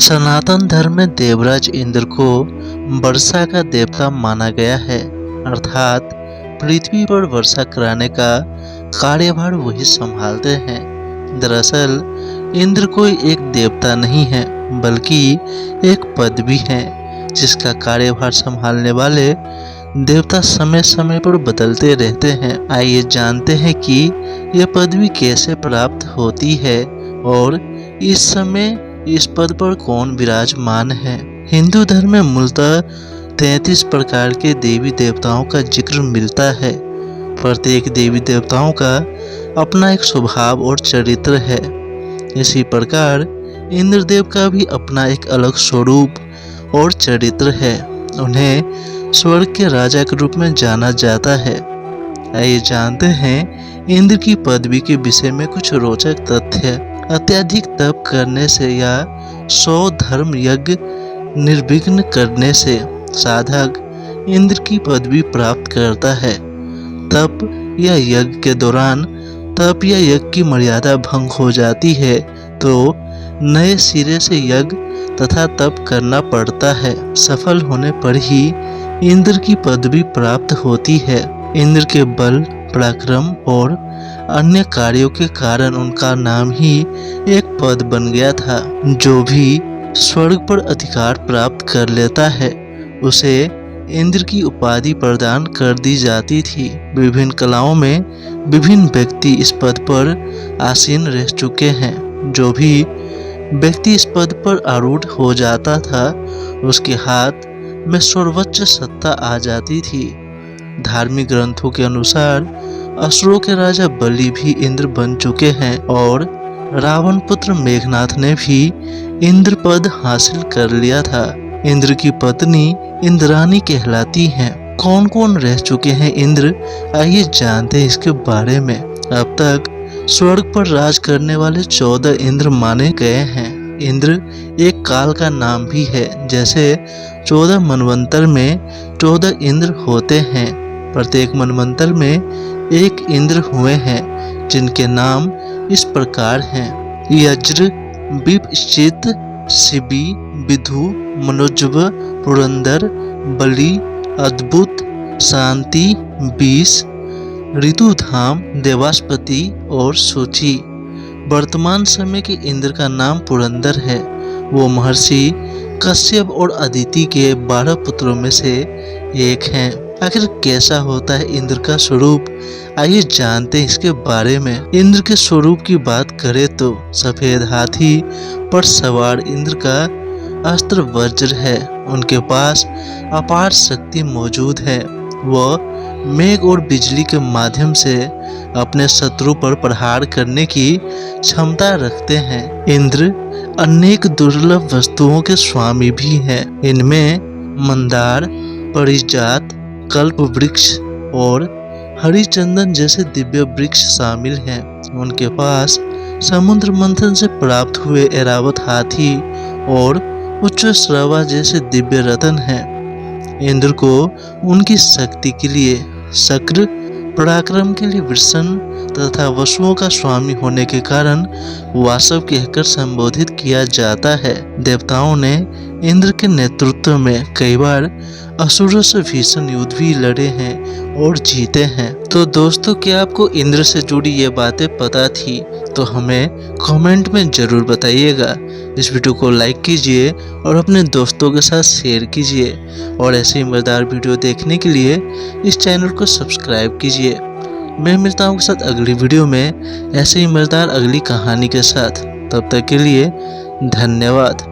सनातन धर्म में देवराज इंद्र को वर्षा का देवता माना गया है, अर्थात पृथ्वी पर वर्षा कराने का कार्यभार वही संभालते हैं। दरअसल इंद्र कोई एक देवता नहीं है, बल्कि एक पदवी है जिसका कार्यभार संभालने वाले देवता समय समय पर बदलते रहते हैं। आइए जानते हैं कि यह पदवी कैसे प्राप्त होती है और इस समय इस पद पर कौन विराजमान है। हिंदू धर्म में मूलतः 33 प्रकार के देवी देवताओं का जिक्र मिलता है। प्रत्येक देवी देवताओं का अपना एक स्वभाव और चरित्र है। इसी प्रकार इंद्रदेव का भी अपना एक अलग स्वरूप और चरित्र है। उन्हें स्वर्ग के राजा के रूप में जाना जाता है। आइए जानते हैं इंद्र की पदवी के विषय में कुछ रोचक तथ्य। अत्यधिक तप करने से या 100 धर्म यज्ञ निर्विघ्न करने से साधक इंद्र की पदवी प्राप्त करता है। तप या यज्ञ के दौरान तप या यज्ञ की मर्यादा भंग हो जाती है तो नए सिरे से यज्ञ तथा तप करना पड़ता है। सफल होने पर ही इंद्र की पदवी प्राप्त होती है। इंद्र के बल, पराक्रम और अन्य कार्यों के कारण उनका नाम ही एक पद बन गया था। जो भी स्वर्ग पर अधिकार प्राप्त कर लेता है उसे इंद्र की उपाधि प्रदान कर दी जाती थी। विभिन्न कलाओं में विभिन्न व्यक्ति इस पद पर आसीन रह चुके हैं। जो भी व्यक्ति इस पद पर आरूढ़ हो जाता था उसके हाथ में सर्वोच्च सत्ता आ जाती थी। धार्मिक ग्रंथों के अनुसार असुरों के राजा बलि भी इंद्र बन चुके हैं और रावण पुत्र मेघनाथ ने भी इंद्र पद हासिल कर लिया था। इंद्र की पत्नी इंद्रानी कहलाती हैं। कौन कौन रह चुके हैं इंद्र, आइए जानते हैं इसके बारे में। अब तक स्वर्ग पर राज करने वाले 14 इंद्र माने गए हैं। इंद्र एक काल का नाम भी है, जैसे 14 मनवंतर में 14 इंद्र होते हैं। प्रत्येक मनवंतर में एक इंद्र हुए हैं जिनके नाम इस प्रकार हैं: यज्र, विपश्चित, शिबी, विधु, मनोजव, पुरंदर, बलि, अद्भुत, शांति, बीस, ऋतुधाम, देवास्पति और सूची। वर्तमान समय के इंद्र का नाम पुरंदर है। वो महर्षि कश्यप और अदिति के 12 पुत्रों में से एक हैं। आखिर कैसा होता है इंद्र का स्वरूप, आइए जानते हैं इसके बारे में। इंद्र के स्वरूप की बात करें तो सफेद हाथी पर सवार इंद्र का अस्त्र वज्र है। उनके पास अपार शक्ति मौजूद है। वह मेघ और बिजली के माध्यम से अपने शत्रु पर प्रहार करने की क्षमता रखते हैं। इंद्र अनेक दुर्लभ वस्तुओं के स्वामी भी हैं। इनमें मंदार, परिजात, कल्प वृक्ष और हरिचंदन जैसे दिव्य वृक्ष शामिल हैं। उनके पास समुद्र मंथन से प्राप्त हुए ऐरावत हाथी और उच्च श्रवा जैसे दिव्य रत्न हैं। इंद्र को उनकी शक्ति के लिए शक्र, पराक्रम के लिए वृषण तथा वसुओं का स्वामी होने के कारण वासव कहकर संबोधित किया जाता है। देवताओं ने इंद्र के नेतृत्व में कई बार असुरों से भीषण युद्ध भी लड़े हैं और जीते हैं। तो दोस्तों, क्या आपको इंद्र से जुड़ी ये बातें पता थी? तो हमें कमेंट में जरूर बताइएगा। इस वीडियो को लाइक कीजिए और अपने दोस्तों के साथ शेयर कीजिए और ऐसे ही मजेदार वीडियो देखने के लिए इस चैनल को सब्सक्राइब कीजिए। मैं मिलता हूँ साथ अगली वीडियो में ऐसे ही मजेदार अगली कहानी के साथ। तब तक के लिए धन्यवाद।